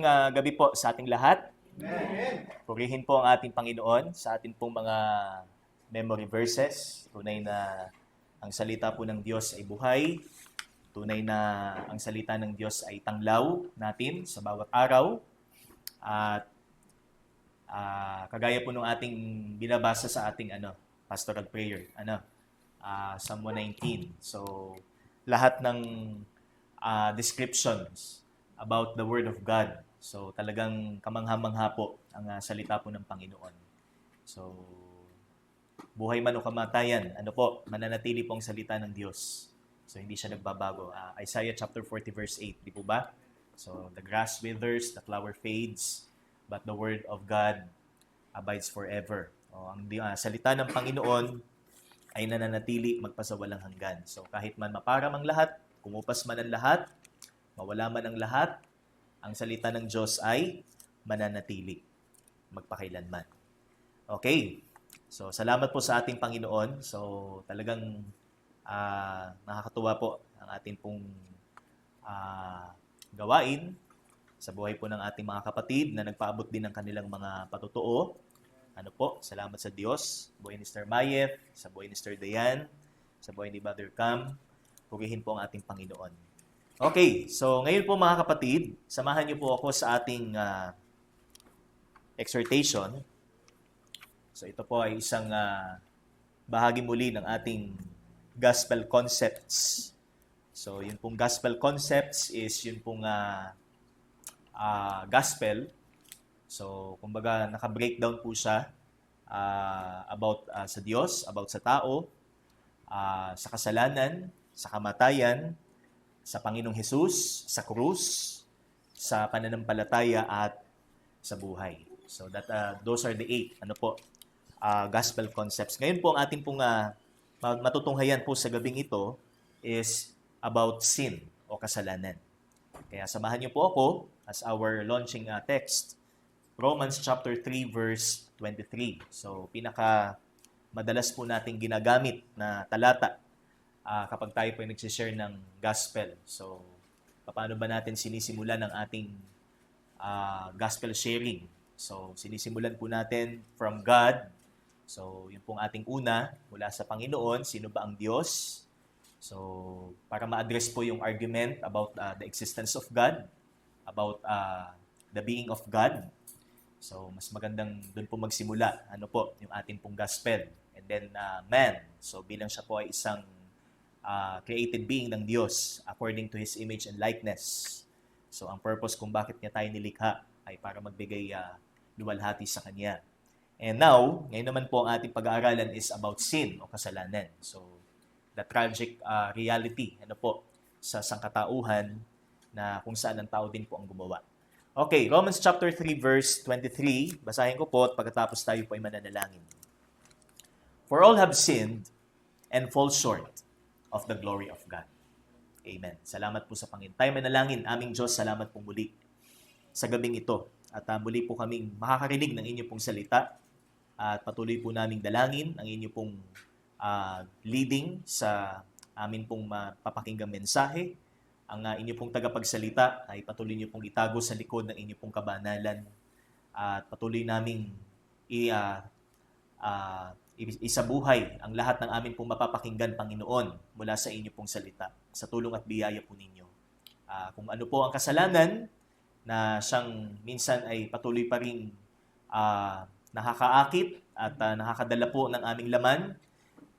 Gabi po sa ating lahat. Amen. Purihin po ang ating Panginoon sa ating pong mga memory verses. Tunay na ang salita po ng Diyos ay buhay. Tunay na ang salita ng Diyos ay tanglaw natin sa bawat araw. At kagaya po ng ating binabasa sa ating pastoral prayer, Psalm 119. So, lahat ng descriptions about the Word of God. So, talagang kamangha-mangha po ang salita po ng Panginoon. So, buhay man o kamatayan, mananatili po ang salita ng Diyos. So, hindi siya nagbabago. Isaiah chapter 40 verse 8, di po ba? So, the grass withers, the flower fades, but the Word of God abides forever. Ang salita ng Panginoon ay nananatili magpasawalang hanggan. So, kahit man maparam ang lahat, kumupas man ang lahat, mawala man ang lahat, ang salita ng Diyos ay mananatili magpakailanman. Okay. So, salamat po sa ating Panginoon. So, talagang nakakatuwa po ang ating pong gawain sa buhay po ng ating mga kapatid na nagpaabot din ng kanilang mga patutuo. Salamat sa Diyos. Buhay ni Mr. Mayef, sa buhay ni Mr. Dayan, sa buhay ni Brother Cam. Purihin po ang ating Panginoon. Okay, so ngayon po mga kapatid, samahan niyo po ako sa ating exhortation. So ito po ay isang bahagi muli ng ating gospel concepts. So yun pong gospel concepts is yun pong gospel. So kumbaga naka-breakdown po siya about sa Diyos, about sa tao, sa kasalanan, sa kamatayan, sa Panginoong Hesus, sa krus, sa pananampalataya at sa buhay. So those are the 8 gospel concepts. Ngayon po ang ating pong matutunghayan po sa gabing ito is about sin o kasalanan. Kaya samahan niyo po ako as our launching text, Romans chapter 3 verse 23. So pinaka madalas po nating ginagamit na talata kapag tayo po ay nagsishare ng gospel. So, paano ba natin sinisimulan ang ating gospel sharing? So, sinisimulan po natin from God. So, yun pong ating una, mula sa Panginoon, sino ba ang Diyos? So, para ma-address po yung argument about the existence of God, about the being of God. So, mas magandang doon po magsimula. Yung ating pong gospel. And then, man. So, bilang siya po ay isang created being ng Diyos according to His image and likeness. So, ang purpose kung bakit niya tayo nilikha ay para magbigay luwalhati sa Kanya. And now, ngayon naman po ang ating pag-aaralan is about sin o kasalanan. So, the tragic reality sa sangkatauhan na kung saan ang tao din po ang gumawa. Okay, Romans chapter 3 verse 23. Basahin ko po at pagkatapos tayo po ay mananalangin. For all have sinned and fall short of the glory of God. Amen. Salamat po sa Panginoon. Tayo manalangin. Aming Diyos, salamat po muli sa gabing ito. At muli po kaming makakarinig ng inyo pong salita. At patuloy po naming dalangin ang inyo pong leading sa amin pong mapapakinggang mensahe. Ang inyo pong tagapagsalita ay patuloy niyo pong itago sa likod ng inyo pong kabanalan. At patuloy naming isabuhay ang lahat ng amin pong mapapakinggan, Panginoon, mula sa inyo pong salita, sa tulong at biyaya po ninyo. Kung ano po ang kasalanan na siyang minsan ay patuloy pa rin nakakaakit at nakakadala po ng aming laman,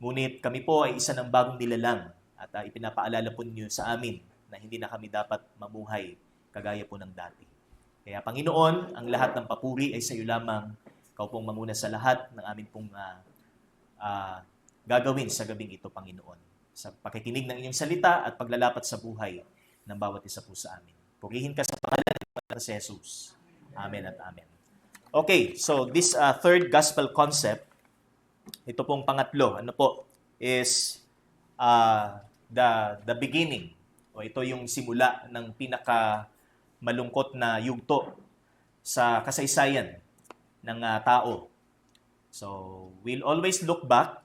ngunit kami po ay isa ng bagong nilalang at ipinapaalala po ninyo sa amin na hindi na kami dapat mamuhay kagaya po ng dati. Kaya Panginoon, ang lahat ng papuri ay sa iyo lamang. Ikaw pong manguna sa lahat ng amin pong gagawin sa gabing ito, Panginoon. Sa pakikinig ng inyong salita at paglalapat sa buhay ng bawat isa po sa amin. Purihin ka sa pangalan ng si Jesus. Amen at amen. Okay, so this third gospel concept, ito pong pangatlo, is the beginning. O ito yung simula ng pinaka malungkot na yugto sa kasaysayan ng tao. So, we'll always look back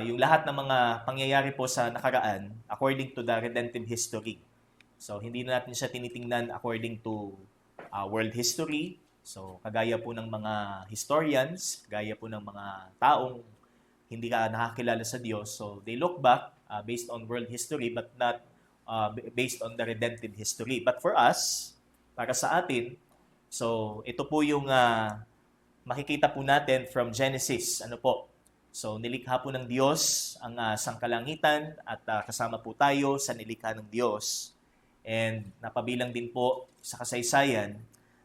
yung lahat ng mga pangyayari po sa nakaraan according to the redemptive history. So, hindi na natin siya tinitingnan according to world history. So, kagaya po ng mga historians, gaya po ng mga taong hindi ka nakakilala sa Diyos. So, they look back based on world history but not based on the redemptive history. But for us, para sa atin, so ito po yung makikita po natin from Genesis. Ano po? So, nilikha po ng Diyos ang sangkalangitan at kasama po tayo sa nilikha ng Diyos. And napabilang din po sa kasaysayan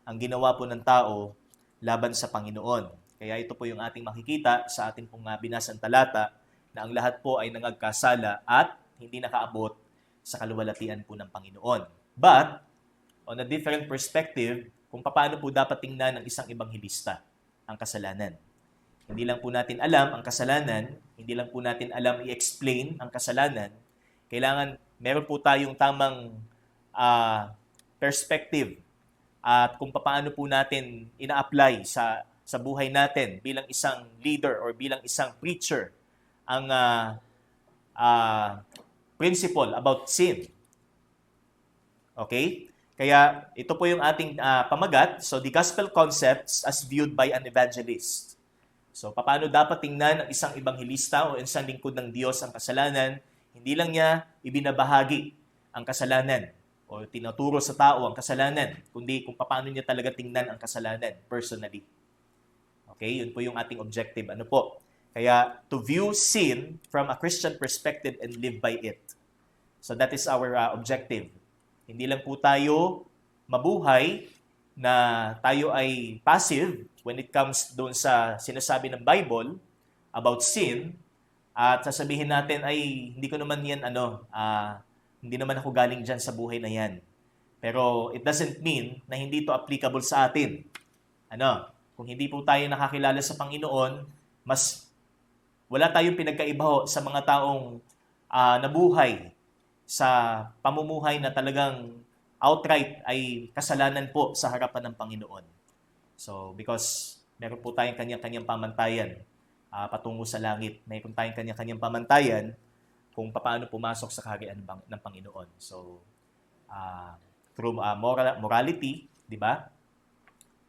ang ginawa po ng tao laban sa Panginoon. Kaya ito po yung ating makikita sa ating pong binasang talata na ang lahat po ay nangagkasala at hindi nakaabot sa kaluwalhatian po ng Panginoon. But, on a different perspective, kung paano po dapat tingnan ng isang ebanghilista ang kasalanan. Hindi lang po natin alam ang kasalanan, hindi lang po natin alam i-explain ang kasalanan. Kailangan meron po tayong tamang perspective at kung paano po natin ina-apply sa buhay natin bilang isang leader or bilang isang preacher ang principle about sin. Okay? Kaya ito po yung ating pamagat. So, the gospel concepts as viewed by an evangelist. So, paano dapat tingnan ng isang ebanghilista o isang lingkod ng Diyos ang kasalanan? Hindi lang niya ibinabahagi ang kasalanan o tinuturo sa tao ang kasalanan, kundi kung paano niya talaga tingnan ang kasalanan personally. Okay? Yun po yung ating objective. Ano po? Kaya, to view sin from a Christian perspective and live by it. So, that is our objective. Hindi lang po tayo mabuhay na tayo ay passive when it comes doon sa sinasabi ng Bible about sin at sasabihin natin ay hindi ko naman yan hindi naman ako galing dyan sa buhay na yan. Pero it doesn't mean na hindi ito applicable sa atin. Kung hindi po tayo nakakilala sa Panginoon, mas wala tayong pinagkaiba sa mga taong nabuhay sa pamumuhay na talagang outright ay kasalanan po sa harapan ng Panginoon. So, because meron po tayong kanyang-kanyang pamantayan patungo sa langit. Meron tayong kanyang-kanyang pamantayan kung paano pumasok sa kaharian ng Panginoon. So, through morality, di ba?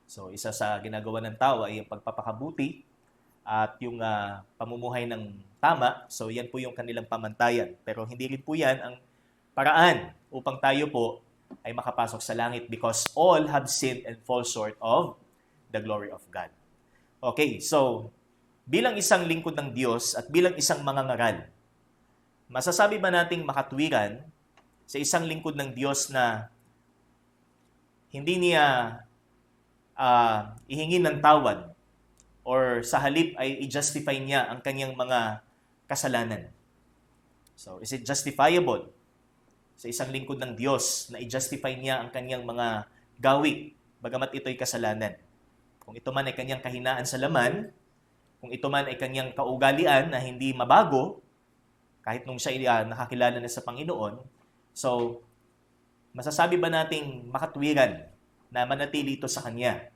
So, isa sa ginagawa ng tao ay yung pagpapakabuti at yung pamumuhay ng tama. So, yan po yung kanilang pamantayan. Pero hindi rin po yan ang paraan upang tayo po ay makapasok sa langit because all have sinned and fall short of the glory of God. Okay, so, bilang isang lingkod ng Diyos at bilang isang mangangaral, masasabi ba nating makatwiran sa isang lingkod ng Diyos na hindi niya ihingi ng tawad or sa halip ay i-justify niya ang kanyang mga kasalanan? So, is it justifiable sa isang lingkod ng Diyos na i-justify niya ang kanyang mga gawi, bagamat ito'y kasalanan? Kung ito man ay kanyang kahinaan sa laman, kung ito man ay kanyang kaugalian na hindi mabago, kahit nung siya nakakilala na sa Panginoon, so, masasabi ba nating makatwiran na manatili ito sa Kanya?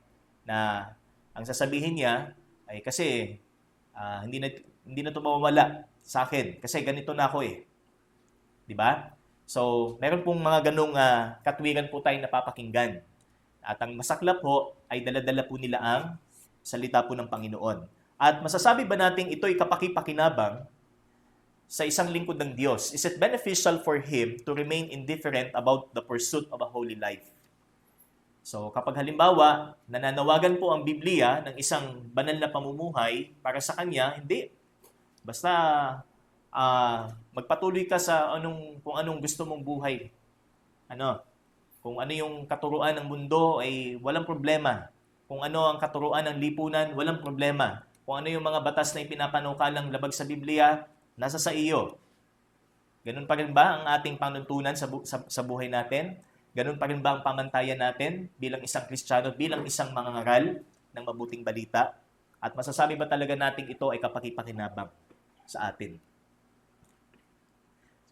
Na ang sasabihin niya ay kasi hindi na ito mawawala sa akin kasi ganito na ako eh. Di ba? So, meron pong mga ganong katwiran po tayong napapakinggan. At ang masaklap po ay dala-dala po nila ang salita po ng Panginoon. At masasabi ba nating ito'y kapaki-pakinabang sa isang lingkod ng Diyos? Is it beneficial for him to remain indifferent about the pursuit of a holy life? So, kapag halimbawa, nananawagan po ang Biblia ng isang banal na pamumuhay para sa kanya, hindi. Basta magpatuloy ka sa kung anong gusto mong buhay. Kung ano yung katuruan ng mundo ay walang problema. Kung ano ang katuruan ng lipunan, walang problema. Kung ano yung mga batas na ipinapanukalang labag sa Biblia, nasa sa iyo. Ganun pa rin ba ang ating panuntunan sa buhay natin? Ganun pa rin ba ang pamantayan natin bilang isang Kristiyano, bilang isang mangangaral ng mabuting balita? At masasabi ba talaga nating ito ay kapaki-pakinabang sa atin?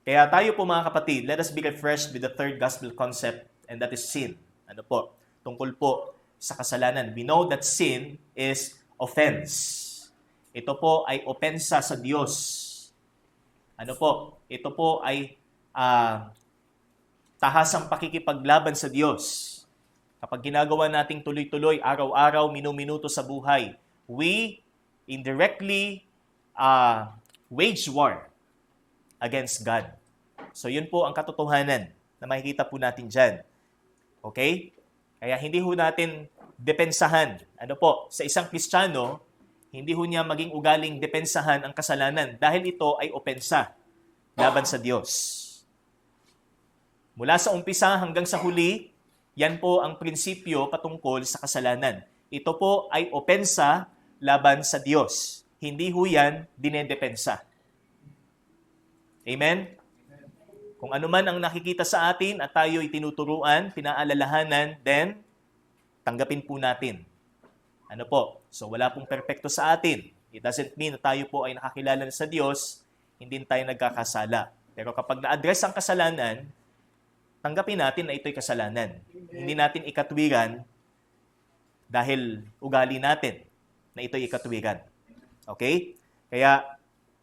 Kaya tayo po mga kapatid, let us be refreshed with the third gospel concept, and that is sin. Ano po? Tungkol po sa kasalanan. We know that sin is offense. Ito po ay opensa sa Diyos. Ano po? Ito po ay tahasang pakikipaglaban sa Diyos. Kapag ginagawa nating tuloy-tuloy, araw-araw, minuminuto sa buhay, we indirectly wage war against God. So yun po ang katotohanan na makikita po natin dyan. Okay? Kaya hindi ho natin depensahan. Ano po, sa isang Kristiyano, hindi ho niya maging ugaling depensahan ang kasalanan dahil ito ay opensa laban sa Diyos. Mula sa umpisa hanggang sa huli, yan po ang prinsipyo patungkol sa kasalanan. Ito po ay opensa laban sa Diyos. Hindi ho yan dinedepensa. Amen? Kung ano man ang nakikita sa atin at tayo'y tinuturuan, pinaalalahanan, then tanggapin po natin. Ano po? So wala pong perpekto sa atin. It doesn't mean na tayo po ay nakakilala sa Diyos, hindi tayo nagkakasala. Pero kapag na-address ang kasalanan, tanggapin natin na ito'y kasalanan. Hindi natin ikatwiran dahil ugali natin na ito'y ikatwiran. Okay? Kaya,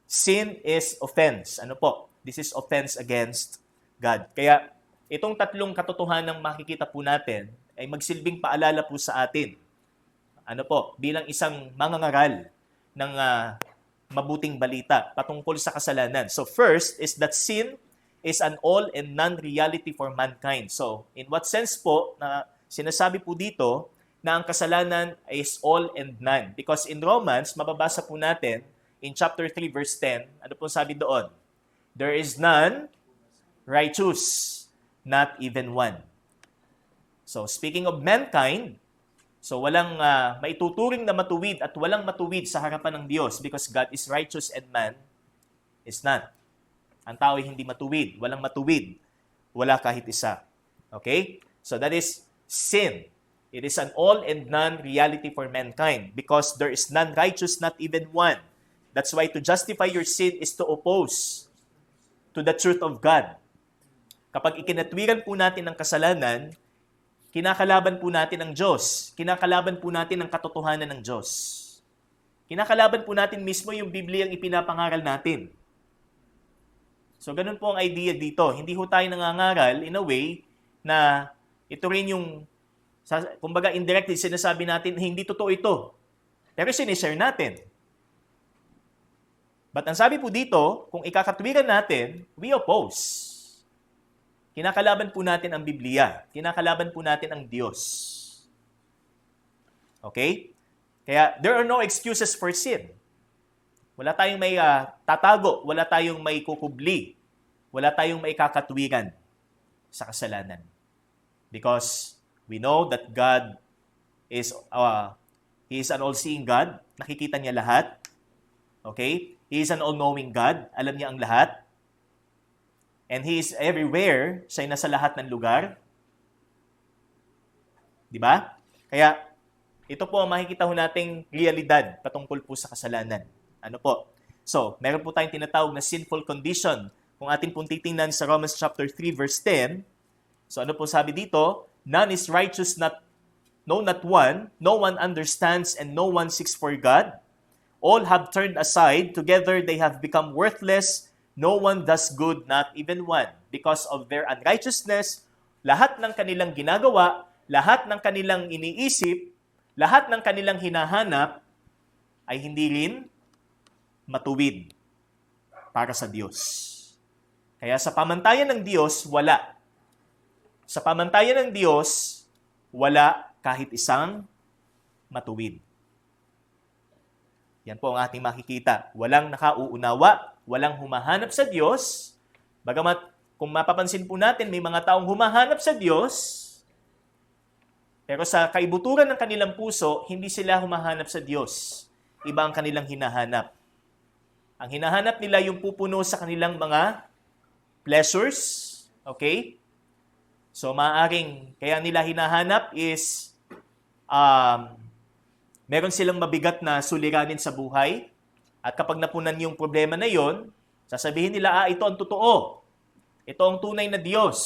sin is offense. Ano po? This is offense against God. Kaya, itong tatlong katotohanang makikita po natin ay magsilbing paalala po sa atin. Ano po? Bilang isang mangangaral ng mabuting balita patungkol sa kasalanan. So first is that sin is an all and none reality for mankind. So, in what sense po na sinasabi po dito na ang kasalanan is all and none? Because in Romans, mababasa po natin in chapter 3 verse 10, ano po sabi doon? There is none righteous, not even one. So, speaking of mankind, so walang maituturing na matuwid at walang matuwid sa harapan ng Diyos because God is righteous and man is not. Ang tao ay hindi matuwid, walang matuwid, wala kahit isa. Okay? So that is sin. It is an all and none reality for mankind because there is none righteous, not even one. That's why to justify your sin is to oppose to the truth of God. Kapag ikinatwiran po natin ang kasalanan, kinakalaban po natin ang Diyos. Kinakalaban po natin ang katotohanan ng Diyos. Kinakalaban po natin mismo yung Biblia ang ipinapangaral natin. So, ganun po ang idea dito. Hindi ho tayo nangangaral in a way na ito rin yung, kumbaga indirectly, sinasabi natin, hindi totoo ito. Pero sinishare natin. But ang sabi po dito, kung ikakatwiran natin, we oppose. Kinakalaban po natin ang Biblia. Kinakalaban po natin ang Diyos. Okay? Kaya, there are no excuses for sin. Wala tayong may tatago, wala tayong may kukubli, wala tayong may kakatwiran sa kasalanan. Because we know that God is, He is an all-seeing God. Nakikita niya lahat. Okay? He is an all-knowing God. Alam niya ang lahat. And He is everywhere. Siya ay nasa lahat ng lugar. Di ba? Kaya, ito po ang makikita ho nating realidad patungkol po sa kasalanan. Ano po? So, meron po tayong tinatawag na sinful condition. Kung atin pong titingnan sa Romans chapter 3 verse 10, so ano po sabi dito? None is righteous, no, not one. No one understands and no one seeks for God. All have turned aside. Together they have become worthless. No one does good, not even one. Because of their unrighteousness, lahat ng kanilang ginagawa, lahat ng kanilang iniisip, lahat ng kanilang hinahanap ay hindi rin matuwid para sa Diyos. Kaya sa pamantayan ng Diyos, wala. Sa pamantayan ng Diyos, wala kahit isang matuwid. Yan po ang ating makikita. Walang nakauunawa, walang humahanap sa Diyos. Bagamat kung mapapansin po natin, may mga taong humahanap sa Diyos, pero sa kaibuturan ng kanilang puso, hindi sila humahanap sa Diyos. Iba ang kanilang hinahanap. Ang hinahanap nila yung pupuno sa kanilang mga pleasures. Okay? So, maaaring kaya nila hinahanap is meron silang mabigat na suliranin sa buhay. At kapag napunan yung problema na yon, sasabihin nila, ito ang totoo. Ito ang tunay na Diyos.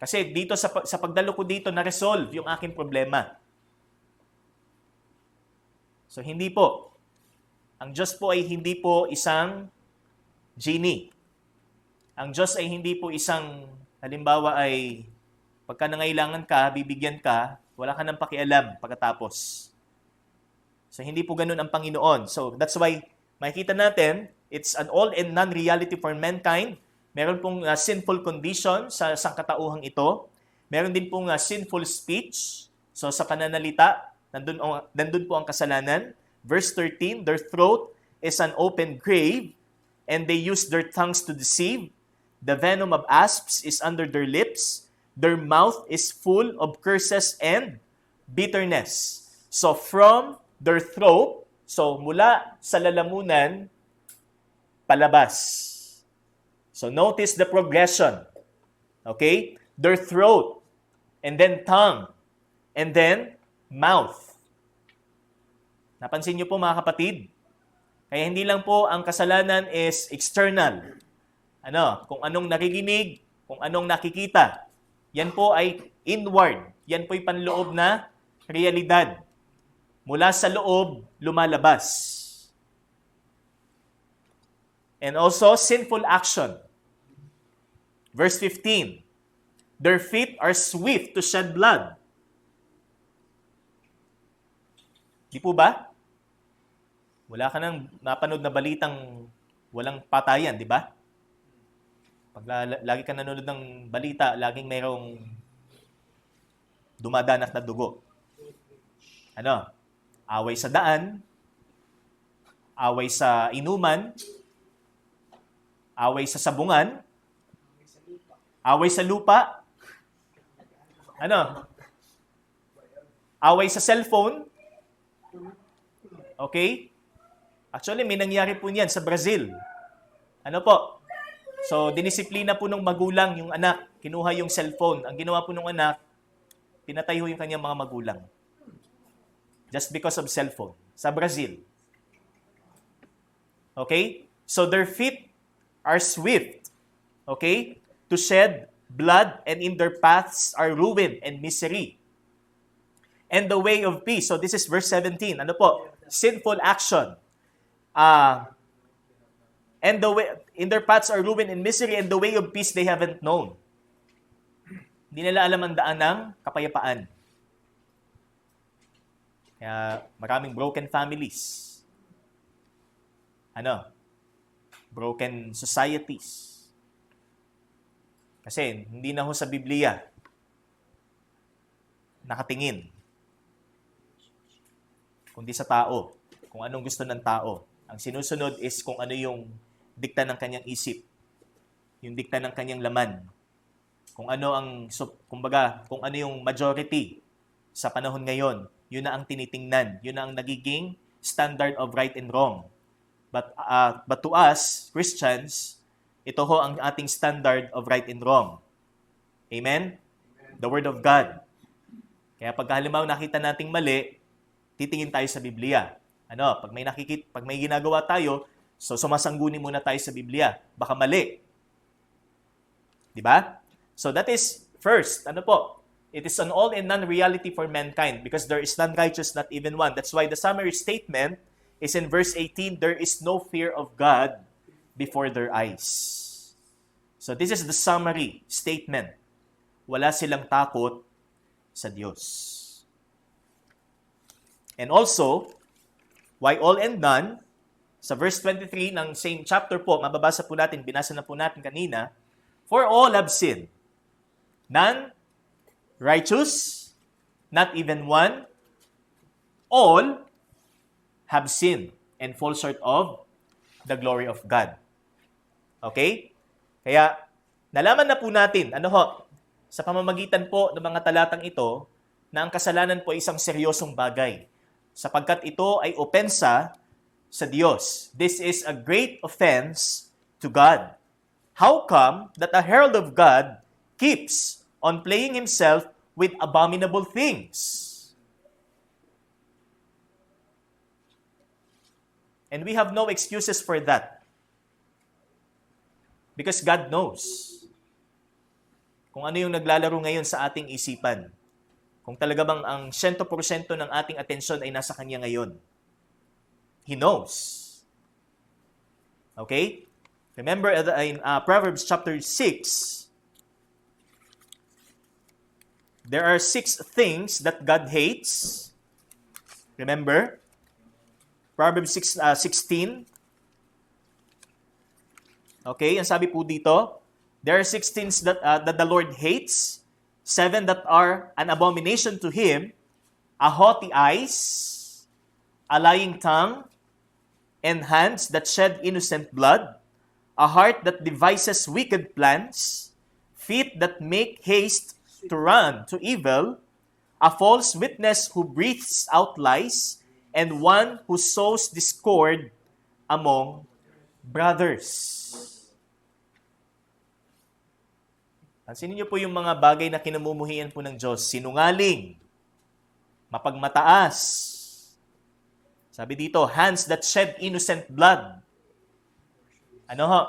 Kasi dito sa pagdalo ko dito, na-resolve yung aking problema. So, hindi po. Ang Diyos po ay hindi po isang genie. Ang Diyos ay hindi po isang Halimbawa ay, pagka nangailangan ka, bibigyan ka, wala ka nang pakialam pagkatapos. So, hindi po ganun ang Panginoon. So, that's why, makikita natin, it's an all and non-reality for mankind. Meron pong sinful condition sa sangkatauhang ito. Meron din pong sinful speech. So, sa pananalita, nandun po ang kasalanan. Verse 13, their throat is an open grave, and they use their tongues to deceive. The venom of asps is under their lips. Their mouth is full of curses and bitterness. So, from their throat, so mula sa lalamunan, palabas. So notice the progression. Okay? Their throat, and then tongue, and then mouth. Napansin niyo po mga kapatid? Kaya hindi lang po ang kasalanan is external. Kung anong nakikinig, kung anong nakikita. Yan po ay inward. Yan po ay panloob na realidad. Mula sa loob, lumalabas. And also, sinful action. Verse 15, their feet are swift to shed blood. Di po ba? Wala ka nang napanood na balitang walang patayan, di ba? Pag lagi ka nanonood ng balita, laging mayroong dumadanak na dugo. Away sa daan, away sa inuman, away sa sabungan, away sa lupa, away sa cellphone. Okay? Actually, may nangyari po niyan sa Brazil. So, dinisiplina po ng magulang yung anak. Kinuha yung cellphone. Ang ginawa po ng anak, pinatay ho yung kanyang mga magulang. Just because of cellphone. Sa Brazil. Okay? So, their feet are swift. Okay? To shed blood, and in their paths are ruin and misery. And the way of peace. So, this is verse 17. Sinful action. And the way, in their paths are ruin and misery, and the way of peace they haven't known. Hindi nila alam ang daan ng kapayapaan. Kaya maraming broken families. Broken societies. Kasi hindi na ho sa Biblia nakatingin. Kundi sa tao. Kung anong gusto ng tao. Ang sinusunod is kung ano yung dikta ng kanyang isip. Yung dikta ng kanyang laman. Kung ano yung majority sa panahon ngayon, yun na ang tinitingnan. Yun na ang nagiging standard of right and wrong. But to us, Christians, ito ho ang ating standard of right and wrong. Amen? The Word of God. Kaya pag halimbawa nakita nating mali, titingin tayo sa Biblia. Pag may ginagawa tayo, so sumasangguni muna tayo sa Biblia. Baka mali. Di ba? So that is first, it is an all and non-reality for mankind because there is none righteous, not even one. That's why the summary statement is in verse 18, there is no fear of God before their eyes. So this is the summary statement. Wala silang takot sa Diyos. And also, why all and none? Sa verse 23 ng same chapter po, mababasa po natin, binasa na po natin kanina, for all have sinned. None righteous, not even one. All have sinned and fall short of the glory of God. Okay? Kaya, nalaman na po natin, sa pamamagitan po ng mga talatang ito, na ang kasalanan po ay isang seryosong bagay. Sapagkat ito ay opensa sa Diyos. This is a great offense to God. How come that a herald of God keeps on playing himself with abominable things? And we have no excuses for that. Because God knows kung ano yung naglalaro ngayon sa ating isipan. Kung talaga bang ang 100% ng ating atensyon ay nasa Kanya ngayon. He knows. Okay? Remember in Proverbs chapter 6, There are 6 things that God hates. Remember? Proverbs 16. Okay, ang sabi po dito, there are 6 things that the Lord hates, 7 that are an abomination to Him, a haughty eyes, a lying tongue, and hands that shed innocent blood, a heart that devises wicked plans, feet that make haste to run to evil, a false witness who breathes out lies, and one who sows discord among brothers. Pansinin niyo po yung mga bagay na kinamumuhian po ng Diyos. Sinungaling, mapagmataas. Sabi dito, hands that shed innocent blood. Ano ho?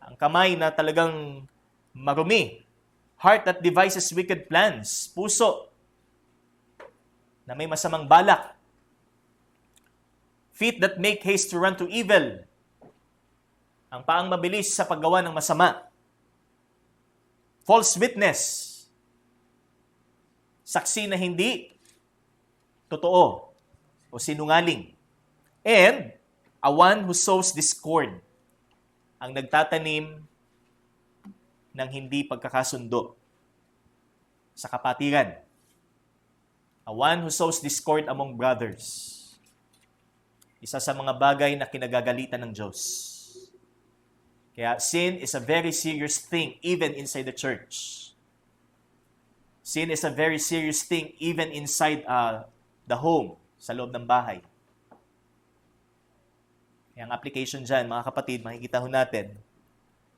Ang kamay na talagang marumi. Heart that devises wicked plans. Puso na may masamang balak. Feet that make haste to run to evil. Ang paang mabilis sa paggawa ng masama. False witness. Saksi na hindi totoo o sinungaling. And a one who sows discord. Ang nagtatanim ng hindi pagkakasundo sa kapatiran. A one who sows discord among brothers. Isa sa mga bagay na kinagagalitan ng Diyos. Kaya sin is a very serious thing even inside the church. Sin is a very serious thing even inside the home, sa loob ng bahay. Kaya ang application dyan, mga kapatid, makikita ho natin,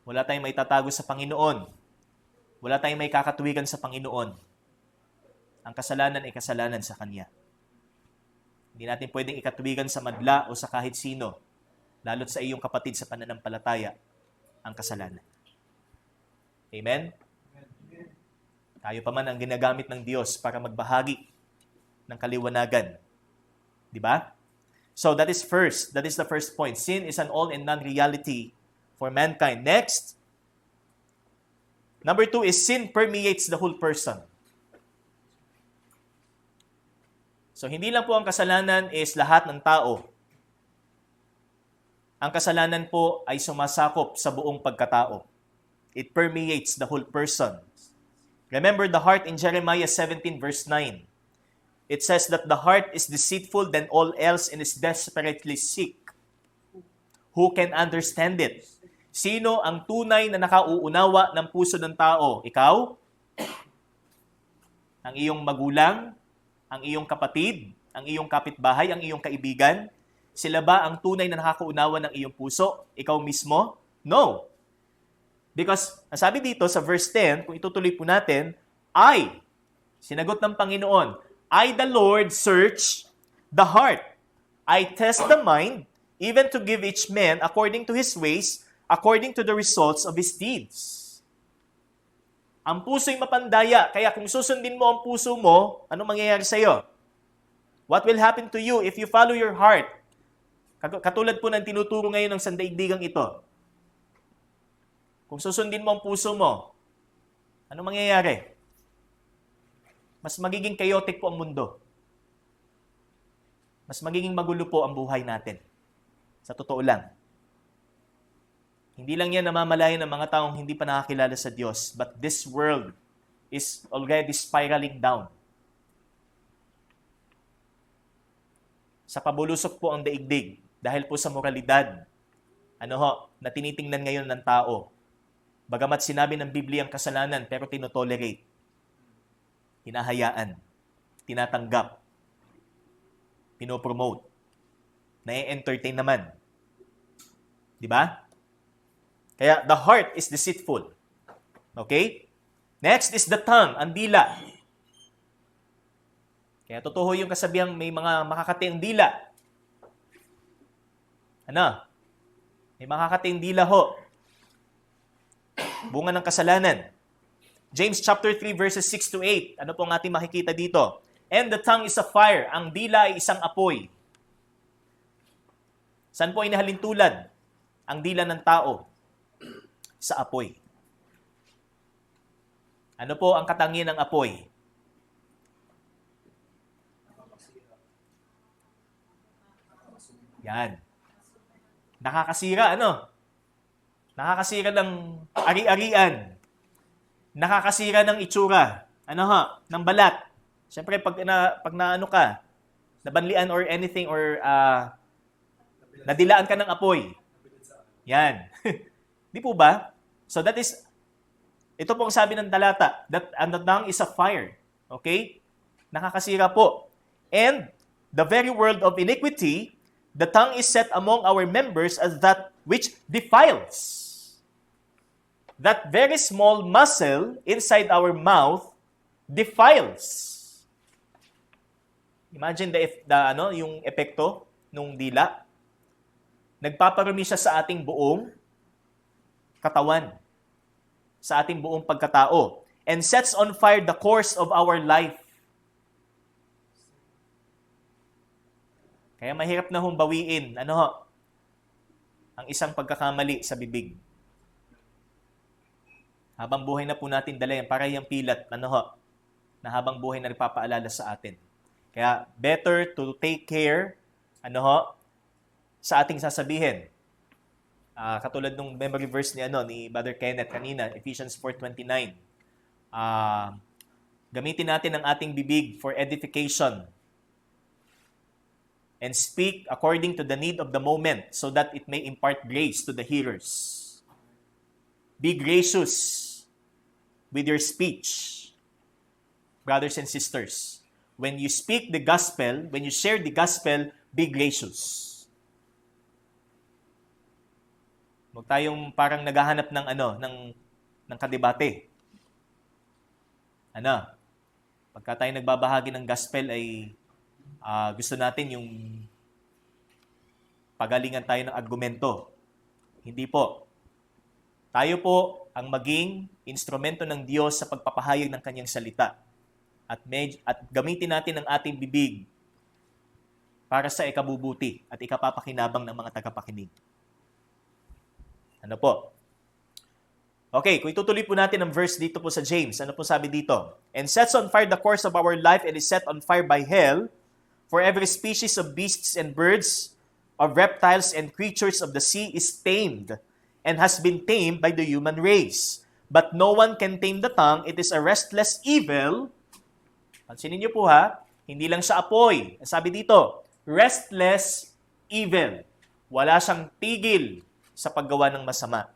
wala tayong may tatago sa Panginoon. Wala tayong may kakatuwigan sa Panginoon. Ang kasalanan ay kasalanan sa Kanya. Hindi natin pwedeng ikatuwigan sa madla o sa kahit sino, lalo't sa iyong kapatid sa pananampalataya, ang kasalanan. Amen? Tayo pa man ang ginagamit ng Diyos para magbahagi ng kaliwanagan. Di ba? So that is first. That is the first point. Sin is an all and non-reality for mankind. Next, number 2 is sin permeates the whole person. So hindi lang po ang kasalanan is lahat ng tao. Ang kasalanan po ay sumasakop sa buong pagkatao. It permeates the whole person. Remember the heart in Jeremiah 17 verse 9. It says that the heart is deceitful than all else and is desperately sick. Who can understand it? Sino ang tunay na nakauunawa ng puso ng tao? Ikaw? Ang iyong magulang? Ang iyong kapatid? Ang iyong kapitbahay? Ang iyong kaibigan? Sila ba ang tunay na nakakaunawa ng iyong puso? Ikaw mismo? No. Because, ang sabi dito sa verse 10, kung itutuloy po natin, sinagot ng Panginoon, I, the Lord, search the heart. I test the mind, even to give each man according to his ways, according to the results of his deeds. Ang puso'y mapandaya, kaya kung susundin mo ang puso mo, ano mangyayari sa iyo? What will happen to you if you follow your heart? Katulad po ng tinuturo ngayon ng sandaigdigang ito. Kung susundin mo ang puso mo, ano mangyayari? Mas magiging chaotic po ang mundo. Mas magiging magulo po ang buhay natin. Sa totoo lang. Hindi lang yan namamalayan ng mga taong hindi pa nakakilala sa Diyos, but this world is already spiraling down. Sa pabulusok po ang daigdig dahil po sa moralidad, na tinitingnan ngayon ng tao. Bagamat sinabi ng Biblia ang kasalanan, pero tinotolerate. Hinahayaan. Tinatanggap. Pinopromote. Na-entertain naman. Di ba? Kaya the heart is deceitful. Okay? Next is the tongue, ang dila. Kaya totoo yung kasabihang may mga makakati ang dila. May makakati ang dila ho. Bunga ng kasalanan. James chapter 3 verses 6 to 8. Ano po ang ating makikita dito? And the tongue is a fire. Ang dila ay isang apoy. Saan po ay nahalintulad ang dila ng tao? Sa apoy. Ano po ang katangian ng apoy? Yan. Nakakasira, ano? Nakakasira ng ari-arian. Nakakasira ng itsura. Ano ho? Ng balat. Siyempre, pag naano ka, nabanlian or anything or nadilaan ka ng apoy. Yan. Di po ba? So that is, ito po ang sabi ng talata, that and the tongue is a fire. Okay? Nakakasira po. And the very word of iniquity, the tongue is set among our members as that which defiles. That very small muscle inside our mouth defiles. Imagine yung epekto nung dila. Nagpaparumi siya sa ating buong katawan, sa ating buong pagkatao, and sets on fire the course of our life. Kaya mahirap na hong bawiin, ang isang pagkakamali sa bibig. Habang buhay na po natin dala yan, para yung pilat, na habang buhay na nagpapaalala sa atin. Kaya better to take care, sa ating sasabihin. Katulad nung memory verse ni Brother Kenneth kanina, Ephesians 4:29. Gamitin natin ang ating bibig for edification and speak according to the need of the moment so that it may impart grace to the hearers. Be gracious with your speech, brothers and sisters. When you speak the gospel, when you share the gospel, be gracious. Huwag tayong parang naghahanap ng kadebate. Pagka tayo nagbabahagi ng gospel ay gusto natin yung pagalingan tayo ng argumento. Hindi po. Tayo po ang maging instrumento ng Diyos sa pagpapahayag ng kanyang salita. At gamitin natin ang ating bibig para sa ikabubuti at ikapapakinabang ng mga tagapakinig. Ano po? Okay, kung itutuloy po natin ang verse dito po sa James, ano po sabi dito? And sets on fire the course of our life and is set on fire by hell, for every species of beasts and birds, of reptiles and creatures of the sea is tamed, and has been tamed by the human race. But no one can tame the tongue. It is a restless evil. Pansinin niyo po hindi lang siya apoy. Sabi dito, restless evil. Wala siyang tigil sa paggawa ng masama.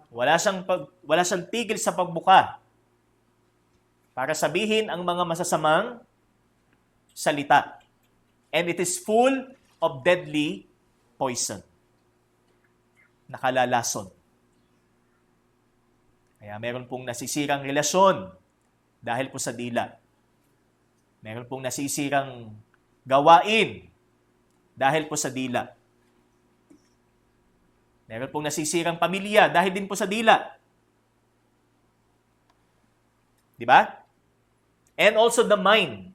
Wala siyang tigil sa pagbuka para sabihin ang mga masasamang salita. And it is full of deadly poison. Nakalalason. Kaya meron pong nasisirang relasyon dahil po sa dila. Meron pong nasisirang gawain dahil po sa dila. Meron pong nasisirang pamilya dahil din po sa dila. Di ba? And also the mind.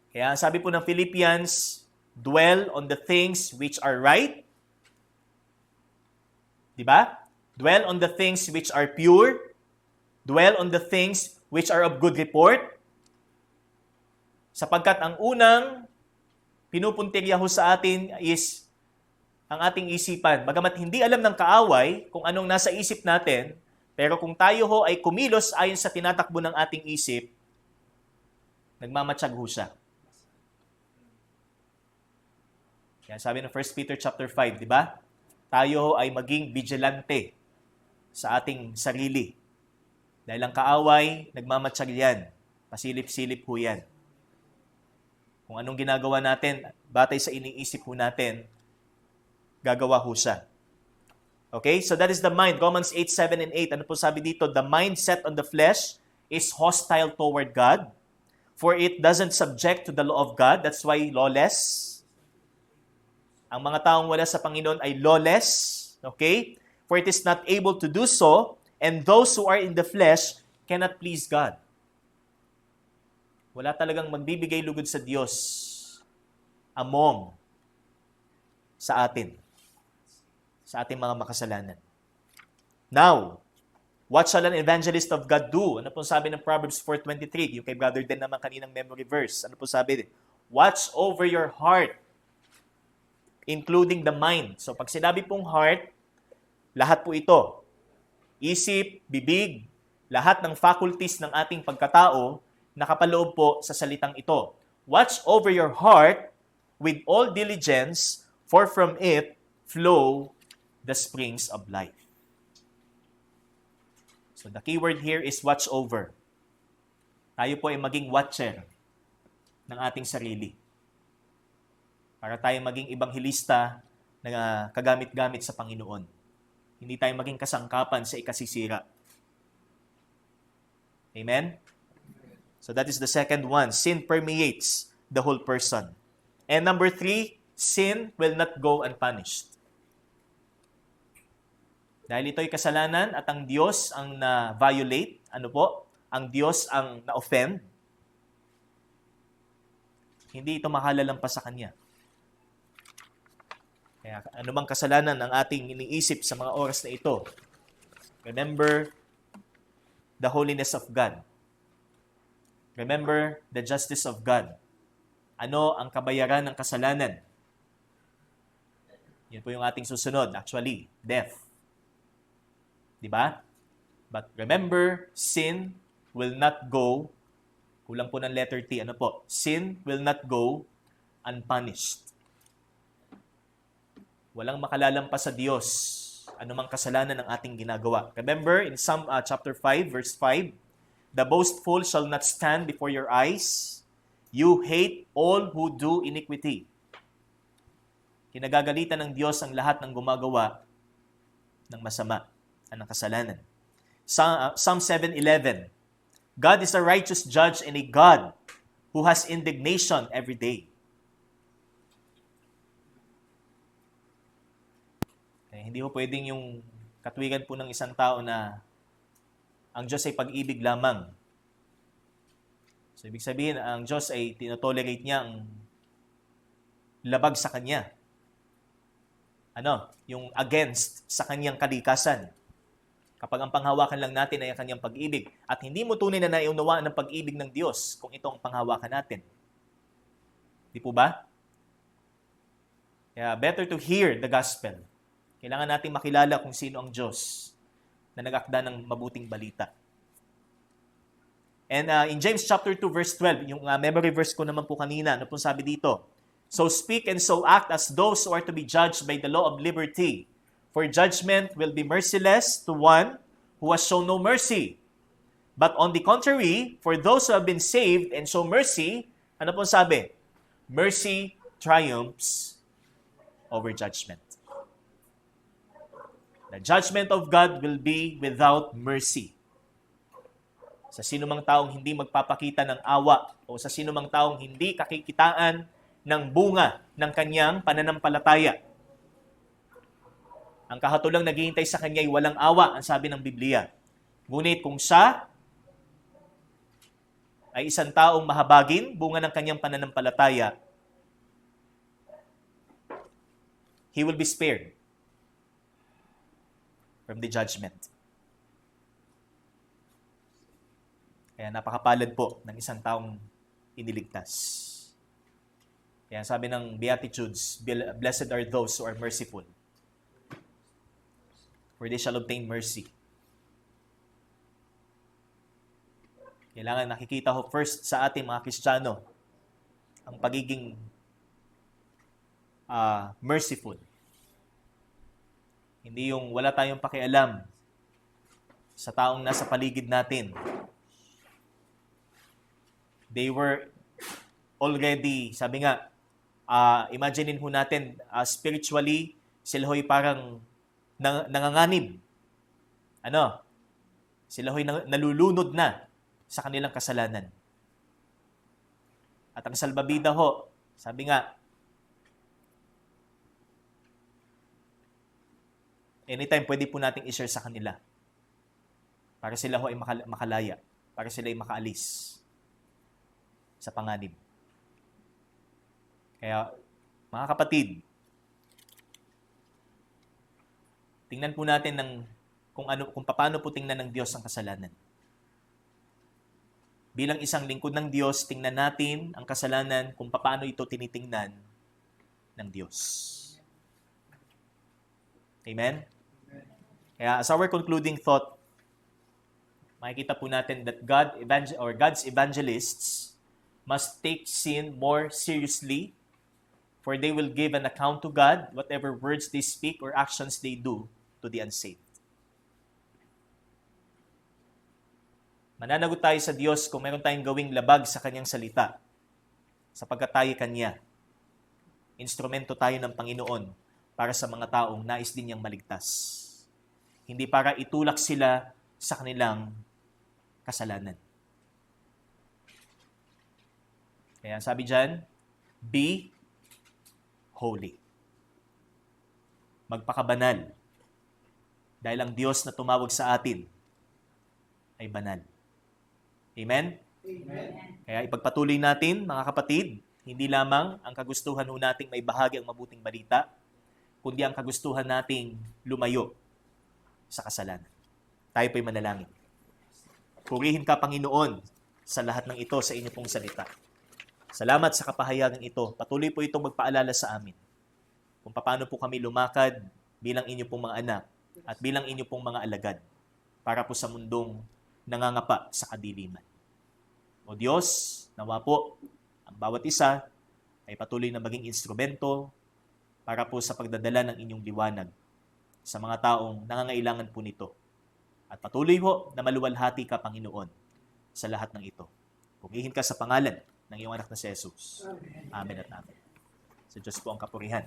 Kaya sabi po ng Philippians, dwell on the things which are right. Di ba? Dwell on the things which are pure. Dwell on the things which are of good report. Sapagkat ang unang pinupuntirya ho sa atin is ang ating isipan. Bagamat hindi alam ng kaaway kung anong nasa isip natin, pero kung tayo ho ay kumilos ayon sa tinatakbo ng ating isip, nagmamatsyag ho siya. Kaya sabi ng 1 Peter chapter 5, di ba? Tayo ho ay maging vigilante sa ating sarili. Dahil ang kaaway, nagmamatsyag yan. Pasilip-silip ho yan. Kung anong ginagawa natin, batay sa iniisip ho natin, gagawa ho siya. Okay? So that is the mind. Romans 8, 7, and 8. Ano po sabi dito? The mind set on the flesh is hostile toward God, for it doesn't subject to the law of God. That's why lawless. Ang mga taong wala sa Panginoon ay lawless. Okay? For it is not able to do so, and those who are in the flesh cannot please God. Wala talagang magbibigay lugod sa Diyos sa atin. Sa ating mga makasalanan. Now, what shall an evangelist of God do? Ano po sabi ng Proverbs 4:23? Yung kay Brother Den naman kaninang memory verse. Ano po sabi? Watch over your heart including the mind. So pag sinabi pong heart, lahat po ito. Isip, bibig, lahat ng faculties ng ating pagkatao nakapaloob po sa salitang ito. Watch over your heart with all diligence, for from it flow the springs of life. So the key word here is watch over. Tayo po ay maging watcher ng ating sarili. Para tayo maging ibanghilista na kagamit-gamit sa Panginoon. Hindi tayo maging kasangkapan sa ikasisira. Amen? So that is the second one. Sin permeates the whole person. And number 3, sin will not go unpunished. Dahil ito'y kasalanan at ang Diyos ang na-violate, ang Diyos ang na-offend, hindi ito makalalampas sa Kanya. Kaya anumang kasalanan ang ating iniisip sa mga oras na ito, remember the holiness of God. Remember the justice of God. Ano ang kabayaran ng kasalanan? Yan po yung ating susunod. Actually, death. Diba? But remember, sin will not go, kulang po ng letter T, sin will not go unpunished. Walang makalalampas sa Diyos anumang kasalanan ng ating ginagawa. Remember, in Psalm chapter 5, verse 5, the boastful shall not stand before your eyes. You hate all who do iniquity. Kinagagalitan ng Diyos ang lahat ng gumagawa ng masama, ng kasalanan. Psalm 7:11, God is a righteous judge and a God who has indignation every day. Hindi po pwedeng yung katuwigan po ng isang tao na ang Diyos ay pag-ibig lamang. So, ibig sabihin, ang Diyos ay tinotolerate niya ang labag sa Kanya. Yung against sa Kanyang kalikasan. Kapag ang panghawakan lang natin ay ang Kanyang pag-ibig at hindi mo tunay na naiunawaan ng pag-ibig ng Diyos kung ito ang panghawakan natin. Di po ba? Kaya better to hear the gospel. Kailangan natin makilala kung sino ang Diyos na nag-akda ng mabuting balita. And in James chapter 2 verse 12, yung memory verse ko naman po kanina, ano pong sabi dito? So speak and so act as those who are to be judged by the law of liberty. For judgment will be merciless to one who has shown no mercy. But on the contrary, for those who have been saved and show mercy, ano pong sabi? Mercy triumphs over judgment. The judgment of God will be without mercy. Sa sinumang taong hindi magpapakita ng awa o sa sinumang taong hindi kakikitaan ng bunga ng kanyang pananampalataya. Ang kahatulang naghihintay sa kanya ay walang awa, ang sabi ng Biblia. Ngunit kung siya ay isang taong mahabagin, bunga ng kanyang pananampalataya, he will be spared from the judgment. Kaya napakapalad po ng isang taong iniligtas. Kaya sabi ng Beatitudes, blessed are those who are merciful, for they shall obtain mercy. Kailangan nakikita ho first sa ating mga Kristiyano ang pagiging merciful. Hindi yung wala tayong pakialam sa taong nasa paligid natin. They were already, sabi nga, imaginein ho natin, spiritually, sila ho'y parang nanganganib. Sila ho'y nalulunod na sa kanilang kasalanan. At ang salbabida ho, sabi nga, anytime pwede po nating i-share sa kanila para sila ho ay makalaya, para sila ay makaalis sa panganib. Kaya, mga kapatid, tingnan po natin kung paano po tingnan ng Diyos ang kasalanan. Bilang isang lingkod ng Diyos, tingnan natin ang kasalanan kung paano ito tinitingnan ng Diyos. Amen? Kaya as our concluding thought, makikita po natin that God's evangelists must take sin more seriously, for they will give an account to God whatever words they speak or actions they do to the unsaved. Mananagot tayo sa Diyos kung meron tayong gawing labag sa Kanyang salita, sapagkat tayo Kanya. Instrumento tayo ng Panginoon para sa mga taong nais din niyang maligtas. Hindi para itulak sila sa kanilang kasalanan. Kaya sabi dyan, be holy. Magpakabanal. Dahil ang Diyos na tumawag sa atin ay banal. Amen? Amen. Kaya ipagpatuloy natin, mga kapatid, hindi lamang ang kagustuhan ho nating may bahagi ang mabuting balita, kundi ang kagustuhan nating lumayo sa kasalanan. Tayo po'y manalangin. Purihin ka, Panginoon, sa lahat ng ito sa inyo pong salita. Salamat sa kapahayagan ito. Patuloy po itong magpaalala sa amin kung paano po kami lumakad bilang inyo pong mga anak at bilang inyo pong mga alagad para po sa mundong nangangapa sa kadiliman. O Diyos, nawa po, ang bawat isa ay patuloy na maging instrumento para po sa pagdadala ng inyong liwanag sa mga taong nangangailangan po nito. At patuloy po na maluwalhati ka, Panginoon, sa lahat ng ito. Pumihin ka sa pangalan ng iyong anak na si Jesus. Amen at amen. Sa Diyos po ang kapurihan.